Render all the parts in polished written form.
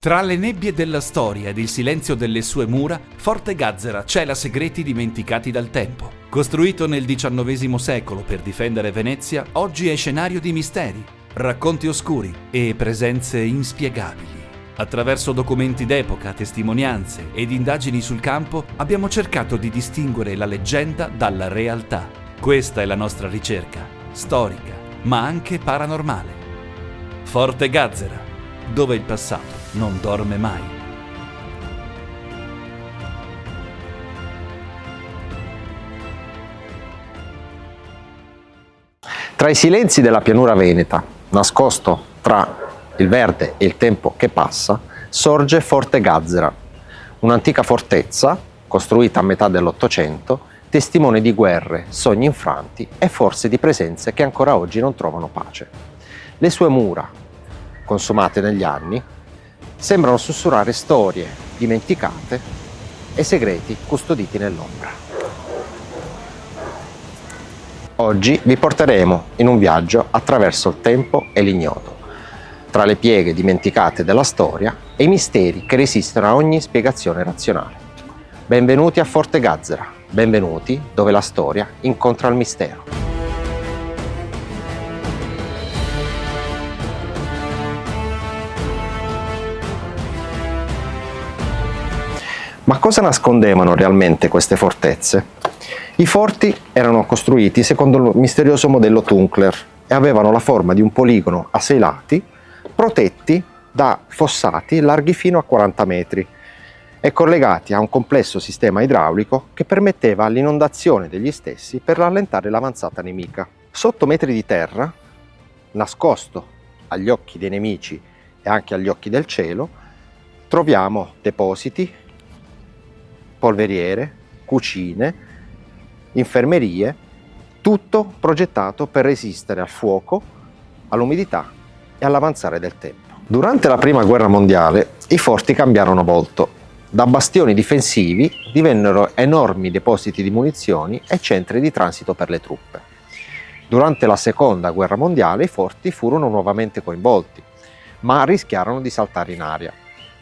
Tra le nebbie della storia ed il silenzio delle sue mura, Forte Gazzera cela segreti dimenticati dal tempo. Costruito nel XIX secolo per difendere Venezia, oggi è scenario di misteri, racconti oscuri e presenze inspiegabili. Attraverso documenti d'epoca, testimonianze ed indagini sul campo, abbiamo cercato di distinguere la leggenda dalla realtà. Questa è la nostra ricerca, storica, ma anche paranormale. Forte Gazzera, dove il passato non dorme mai. Tra i silenzi della pianura veneta, nascosto tra il verde e il tempo che passa, sorge Forte Gazzera, un'antica fortezza costruita a metà dell'Ottocento, testimone di guerre, sogni infranti e forse di presenze che ancora oggi non trovano pace. Le sue mura, consumate negli anni, sembrano sussurrare storie dimenticate e segreti custoditi nell'ombra. Oggi vi porteremo in un viaggio attraverso il tempo e l'ignoto, tra le pieghe dimenticate della storia e i misteri che resistono a ogni spiegazione razionale. Benvenuti a Forte Gazzera, benvenuti dove la storia incontra il mistero. Ma cosa nascondevano realmente queste fortezze? I forti erano costruiti secondo il misterioso modello Tunkler e avevano la forma di un poligono a 6 lati, protetti da fossati larghi fino a 40 metri e collegati a un complesso sistema idraulico che permetteva l'inondazione degli stessi per rallentare l'avanzata nemica. Sotto metri di terra, nascosto agli occhi dei nemici e anche agli occhi del cielo, troviamo depositi, polveriere, cucine, infermerie, tutto progettato per resistere al fuoco, all'umidità e all'avanzare del tempo. Durante la Prima Guerra Mondiale i forti cambiarono volto. Da bastioni difensivi divennero enormi depositi di munizioni e centri di transito per le truppe. Durante la Seconda Guerra Mondiale i forti furono nuovamente coinvolti, ma rischiarono di saltare in aria.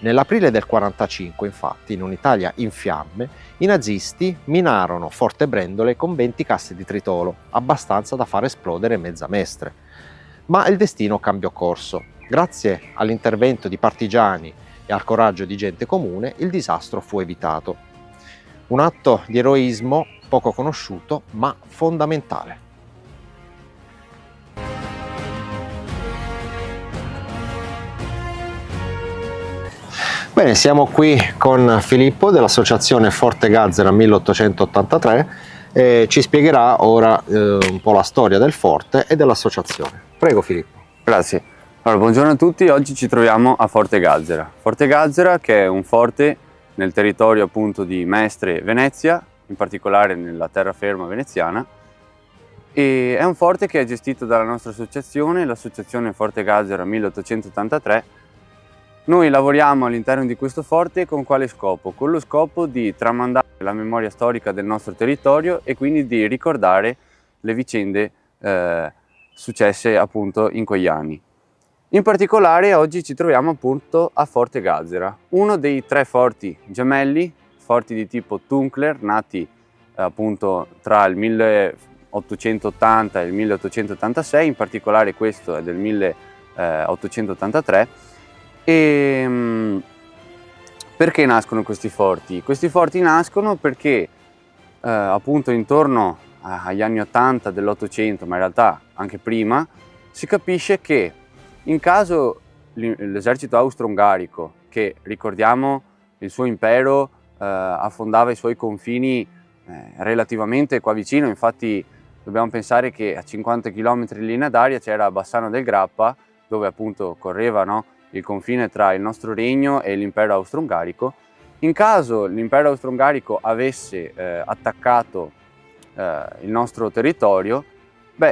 Nell'aprile del 1945, infatti, in un'Italia in fiamme, i nazisti minarono Forte Brendole con 20 casse di tritolo, abbastanza da far esplodere mezza Mestre. Ma il destino cambiò corso. Grazie all'intervento di partigiani e al coraggio di gente comune, il disastro fu evitato. Un atto di eroismo poco conosciuto, ma fondamentale. Bene, siamo qui con Filippo dell'associazione Forte Gazzera 1883 e ci spiegherà ora un po' la storia del forte e dell'associazione. Prego Filippo. Grazie. Allora, buongiorno a tutti, oggi ci troviamo a Forte Gazzera. Forte Gazzera che è un forte nel territorio appunto di Mestre e Venezia, in particolare nella terraferma veneziana, e è un forte che è gestito dalla nostra associazione, l'associazione Forte Gazzera 1883. Noi lavoriamo all'interno di questo forte con quale scopo? Con lo scopo di tramandare la memoria storica del nostro territorio e quindi di ricordare le vicende successe appunto in quegli anni. In particolare oggi ci troviamo appunto a Forte Gazzera, uno dei 3 forti gemelli, forti di tipo Tunkler, nati appunto tra il 1880 e il 1886, in particolare questo è del 1883. E perché nascono questi forti? Questi forti nascono perché appunto intorno agli anni 80 dell'Ottocento, ma in realtà anche prima, si capisce che in caso l'esercito austro-ungarico, che ricordiamo il suo impero affondava i suoi confini relativamente qua vicino, infatti dobbiamo pensare che a 50 km in linea d'aria c'era Bassano del Grappa, dove appunto correva, no, il confine tra il nostro regno e l'impero austro-ungarico. In caso l'impero austro-ungarico avesse attaccato il nostro territorio,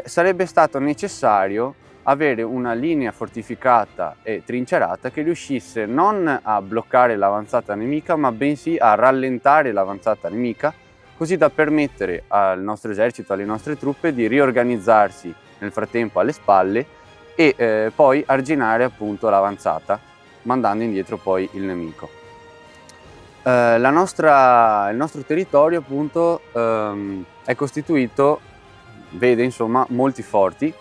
sarebbe stato necessario avere una linea fortificata e trincerata che riuscisse non a bloccare l'avanzata nemica, ma bensì a rallentare l'avanzata nemica, così da permettere al nostro esercito, alle nostre truppe di riorganizzarsi nel frattempo alle spalle e poi arginare appunto l'avanzata mandando indietro poi il nemico. Il nostro territorio appunto è costituito, vede insomma molti forti,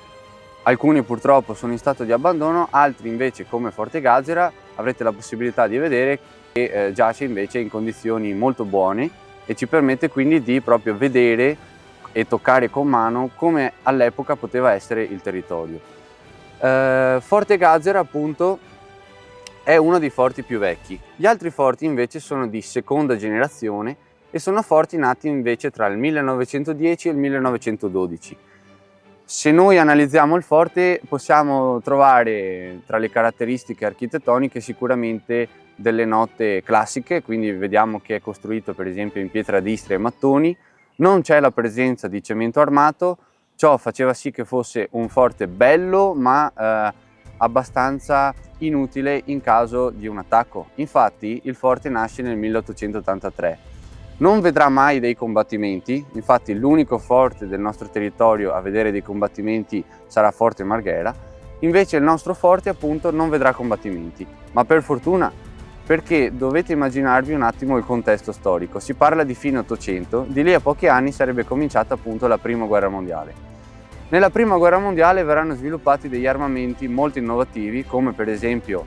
alcuni purtroppo sono in stato di abbandono, altri invece come Forte Gazzera avrete la possibilità di vedere che giace invece in condizioni molto buone e ci permette quindi di proprio vedere e toccare con mano come all'epoca poteva essere il territorio. Forte Gazzera appunto è uno dei forti più vecchi. Gli altri forti invece sono di seconda generazione e sono forti nati invece tra il 1910 e il 1912. Se noi analizziamo il forte possiamo trovare tra le caratteristiche architettoniche sicuramente delle note classiche, quindi vediamo che è costruito per esempio in pietra d'Istria e mattoni, non c'è la presenza di cemento armato, ciò faceva sì che fosse un forte bello ma abbastanza inutile in caso di un attacco. Infatti il forte nasce nel 1883. Non vedrà mai dei combattimenti, infatti l'unico forte del nostro territorio a vedere dei combattimenti sarà Forte Marghera, invece il nostro forte appunto non vedrà combattimenti, ma per fortuna, perché dovete immaginarvi un attimo il contesto storico, si parla di fine 800, di lì a pochi anni sarebbe cominciata appunto la Prima Guerra Mondiale. Nella Prima Guerra Mondiale verranno sviluppati degli armamenti molto innovativi, come per esempio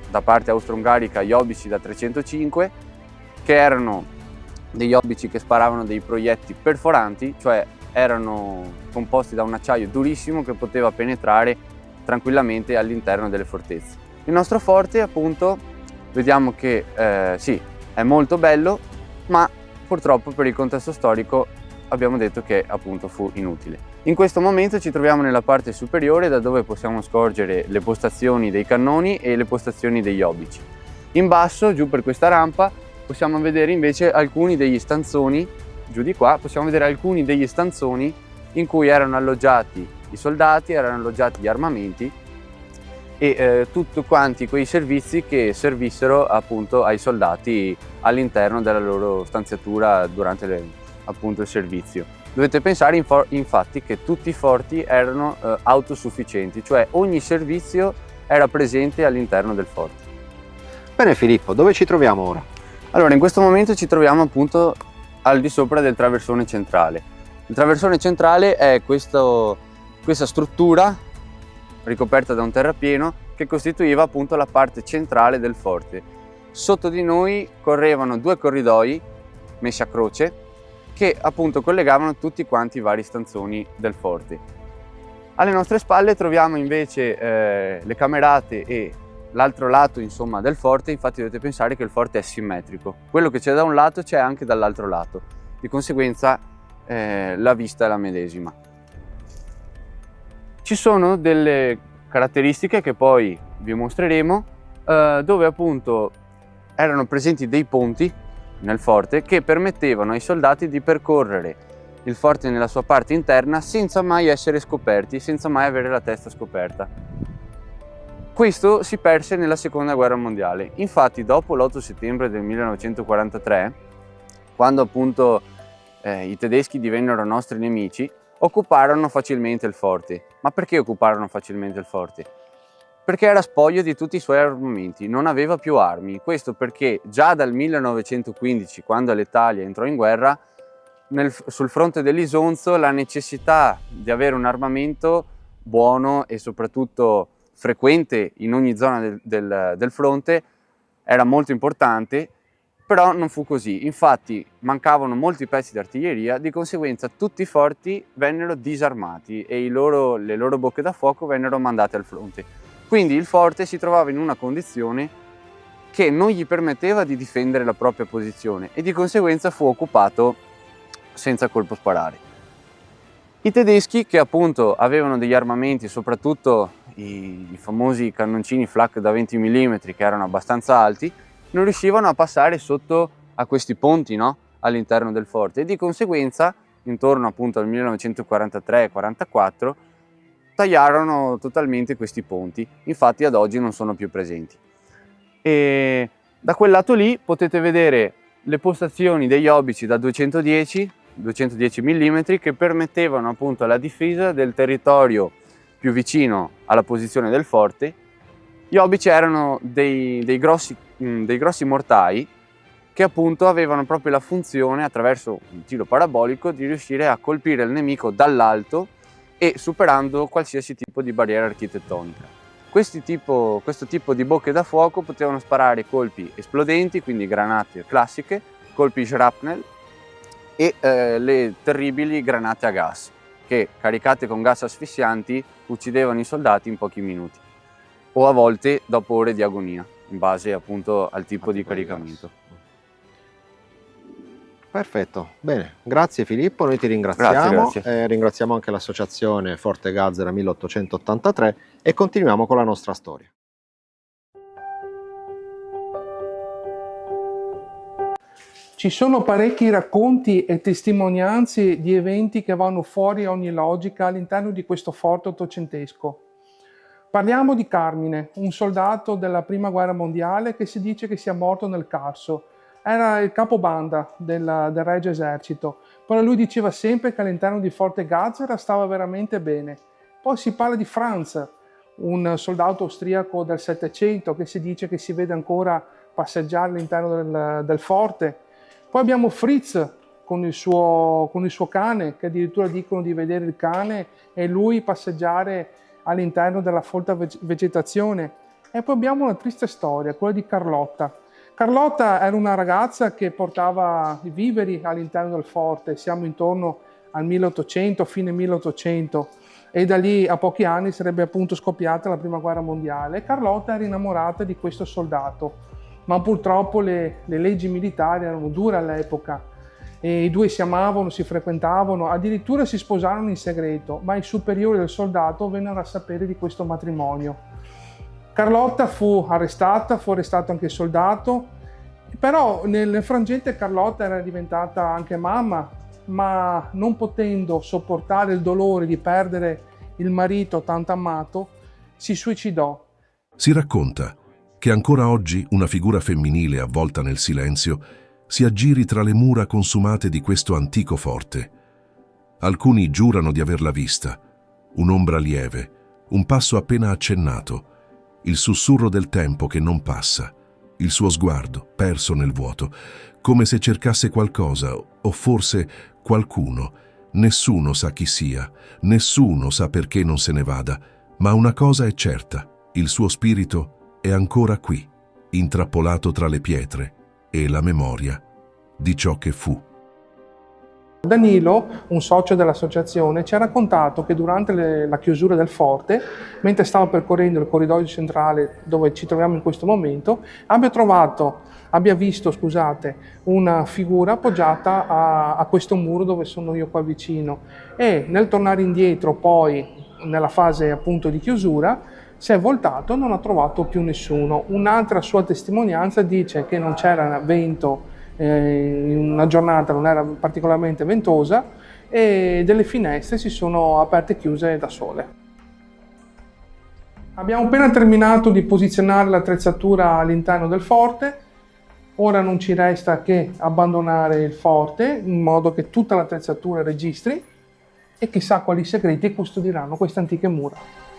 da parte austro-ungarica gli obici da 305, che erano degli obici che sparavano dei proiettili perforanti, cioè erano composti da un acciaio durissimo che poteva penetrare tranquillamente all'interno delle fortezze. Il nostro forte appunto vediamo che sì, è molto bello, ma purtroppo per il contesto storico abbiamo detto che appunto fu inutile. In questo momento ci troviamo nella parte superiore da dove possiamo scorgere le postazioni dei cannoni e le postazioni degli obici. In basso, giù per questa rampa, possiamo vedere invece alcuni degli stanzoni, giù di qua possiamo vedere alcuni degli stanzoni in cui erano alloggiati i soldati, erano alloggiati gli armamenti e tutti quanti quei servizi che servissero appunto ai soldati all'interno della loro stanziatura durante appunto il servizio. Dovete pensare infatti che tutti i forti erano autosufficienti, cioè ogni servizio era presente all'interno del forte. Bene Filippo, dove ci troviamo ora? Allora, in questo momento ci troviamo appunto al di sopra del traversone centrale. Il traversone centrale è questa struttura ricoperta da un terrapieno che costituiva appunto la parte centrale del forte. Sotto di noi correvano due corridoi messi a croce che appunto collegavano tutti quanti i vari stanzoni del forte. Alle nostre spalle troviamo invece le camerate e l'altro lato insomma del forte. Infatti dovete pensare che il forte è simmetrico, quello che c'è da un lato c'è anche dall'altro lato, di conseguenza la vista è la medesima. Ci sono delle caratteristiche che poi vi mostreremo dove appunto erano presenti dei ponti nel forte che permettevano ai soldati di percorrere il forte nella sua parte interna senza mai essere scoperti, senza mai avere la testa scoperta. Questo si perse nella seconda guerra mondiale. Infatti dopo l'8 settembre del 1943, quando appunto i tedeschi divennero nostri nemici, occuparono facilmente il forte. Ma perché occuparono facilmente il forte? Perché era spoglio di tutti i suoi armamenti, non aveva più armi. Questo perché già dal 1915, quando l'Italia entrò in guerra, sul fronte dell'Isonzo la necessità di avere un armamento buono e soprattutto frequente in ogni zona del fronte era molto importante, però non fu così. Infatti mancavano molti pezzi di artiglieria, di conseguenza tutti i forti vennero disarmati e le loro bocche da fuoco vennero mandate al fronte. Quindi il forte si trovava in una condizione che non gli permetteva di difendere la propria posizione e di conseguenza fu occupato senza colpo sparare. I tedeschi, che appunto avevano degli armamenti, soprattutto i famosi cannoncini flak da 20 mm che erano abbastanza alti, non riuscivano a passare sotto a questi ponti, no? All'interno del forte e di conseguenza intorno appunto al 1943-44 tagliarono totalmente questi ponti, infatti ad oggi non sono più presenti. E da quel lato lì potete vedere le postazioni degli obici da 210 mm che permettevano appunto la difesa del territorio più vicino alla posizione del forte Gli obici erano dei grossi mortai che appunto avevano proprio la funzione, attraverso un tiro parabolico, di riuscire a colpire il nemico dall'alto e superando qualsiasi tipo di barriera architettonica. Questo tipo di bocche da fuoco potevano sparare colpi esplodenti, quindi granate classiche, colpi shrapnel e le terribili granate a gas, che caricate con gas asfissianti uccidevano i soldati in pochi minuti, o a volte dopo ore di agonia, in base appunto al tipo di caricamento. Perfetto, bene, grazie Filippo, noi ti ringraziamo, Grazie. Ringraziamo anche l'associazione Forte Gazzera 1883 e continuiamo con la nostra storia. Ci sono parecchi racconti e testimonianze di eventi che vanno fuori ogni logica all'interno di questo forte ottocentesco. Parliamo di Carmine, un soldato della Prima Guerra Mondiale che si dice che sia morto nel Carso. Era il capobanda del Regio Esercito, però lui diceva sempre che all'interno di Forte Gazzera stava veramente bene. Poi si parla di Franz, un soldato austriaco del Settecento che si dice che si vede ancora passeggiare all'interno del forte. Poi abbiamo Fritz con il suo cane, che addirittura dicono di vedere il cane e lui passeggiare all'interno della folta vegetazione. E poi abbiamo una triste storia, quella di Carlotta. Carlotta era una ragazza che portava i viveri all'interno del forte, siamo intorno al 1800, fine 1800, e da lì a pochi anni sarebbe appunto scoppiata la Prima Guerra Mondiale. E Carlotta era innamorata di questo soldato, ma purtroppo le leggi militari erano dure all'epoca e i due si amavano, si frequentavano, addirittura si sposarono in segreto, ma i superiori del soldato vennero a sapere di questo matrimonio. Carlotta fu arrestato anche il soldato, però nel frangente Carlotta era diventata anche mamma, ma non potendo sopportare il dolore di perdere il marito tanto amato, si suicidò. Si racconta che ancora oggi una figura femminile avvolta nel silenzio si aggiri tra le mura consumate di questo antico forte. Alcuni giurano di averla vista, un'ombra lieve, un passo appena accennato, il sussurro del tempo che non passa, il suo sguardo perso nel vuoto, come se cercasse qualcosa o forse qualcuno. Nessuno sa chi sia, nessuno sa perché non se ne vada, ma una cosa è certa, il suo spirito è ancora qui, intrappolato tra le pietre e la memoria di ciò che fu. Danilo, un socio dell'associazione, ci ha raccontato che durante la chiusura del forte, mentre stava percorrendo il corridoio centrale dove ci troviamo in questo momento, abbia visto una figura appoggiata a questo muro dove sono io qua vicino, e nel tornare indietro poi nella fase appunto di chiusura si è voltato e non ha trovato più nessuno. Un'altra sua testimonianza dice che non c'era vento, in una giornata non era particolarmente ventosa e delle finestre si sono aperte e chiuse da sole. Abbiamo appena terminato di posizionare l'attrezzatura all'interno del forte, ora non ci resta che abbandonare il forte in modo che tutta l'attrezzatura registri e chissà quali segreti custodiranno queste antiche mura.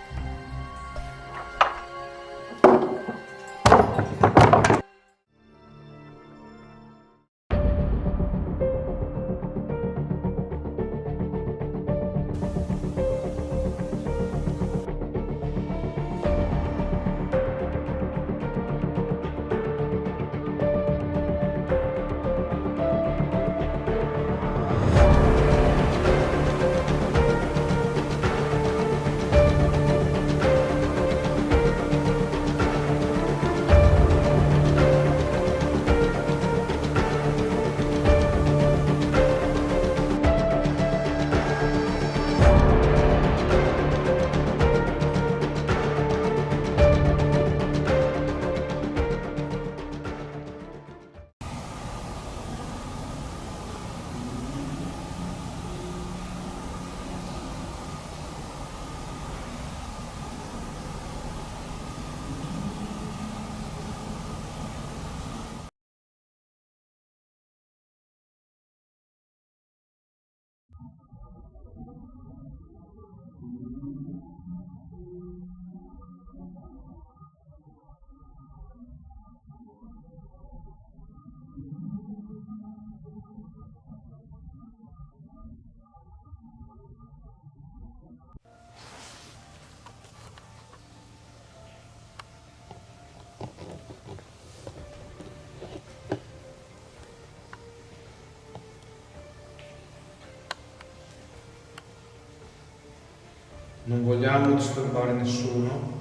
Non vogliamo disturbare nessuno.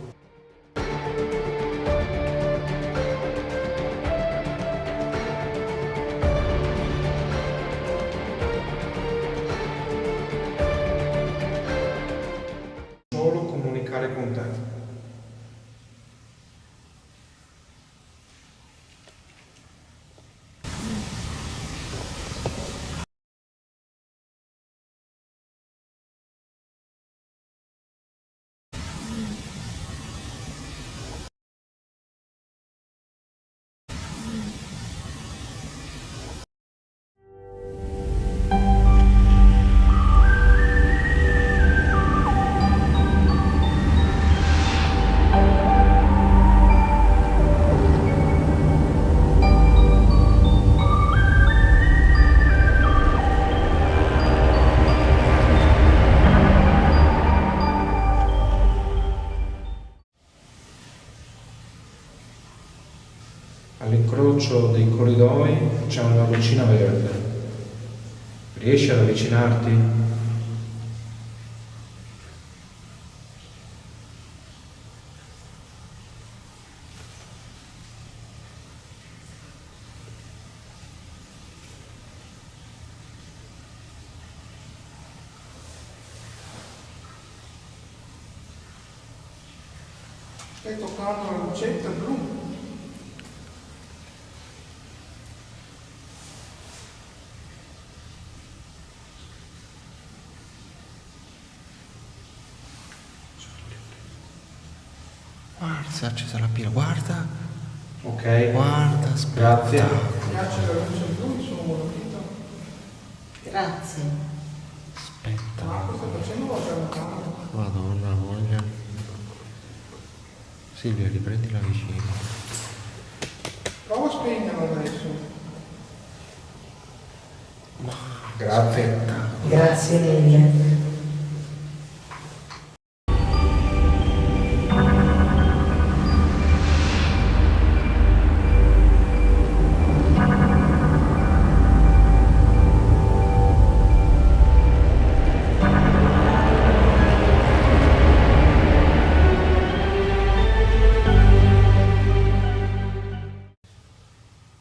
Solo comunicare con te. All'incrocio dei corridoi c'è una lucina verde. Riesci ad avvicinarti? Stai toccando la lucetta blu. Guarda, si è accesa la pila, guarda, Ok. guarda, aspetta. Grazie. Mi piace la luce blu, mi sono moltito. Grazie. Aspetta, Marco, stai facendo la giornata. Madonna, voglia. Silvia, riprendila vicino. Prova a spegnerla adesso. Grazie. Grazie mille.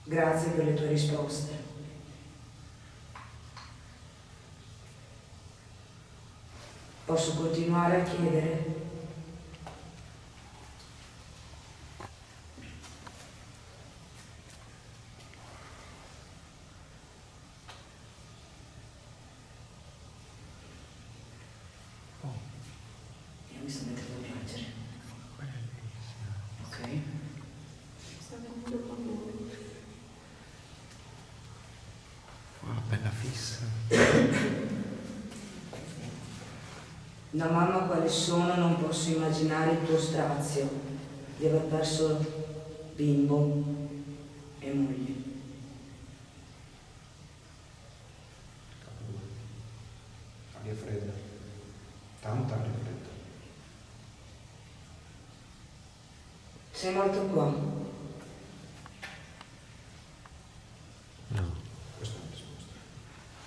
Grazie per le tue risposte. Posso continuare a chiedere? Io mi sto mettendo a piangere. Ok? Bella fissa. Da mamma quale sono non posso immaginare il tuo strazio di aver perso bimbo e moglie. Aria fredda. Tanta aria fredda. Sei morto qua? No. Questa è la risposta.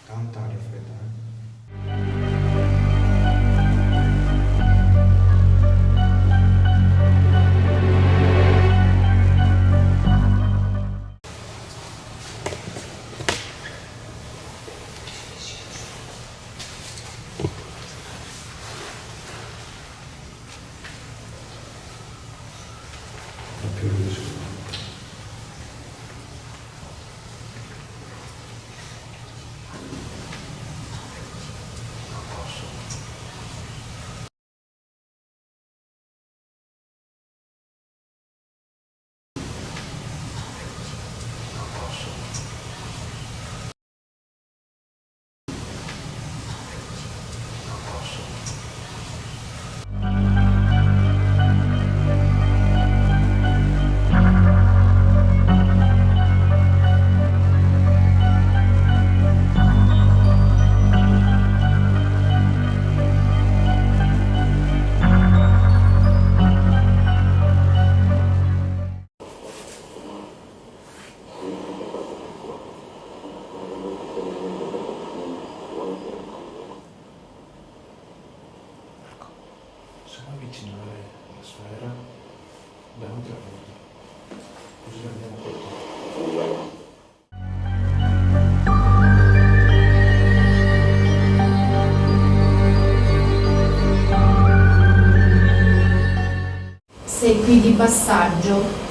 Tanta aria fredda, eh? Più luce. passaggio.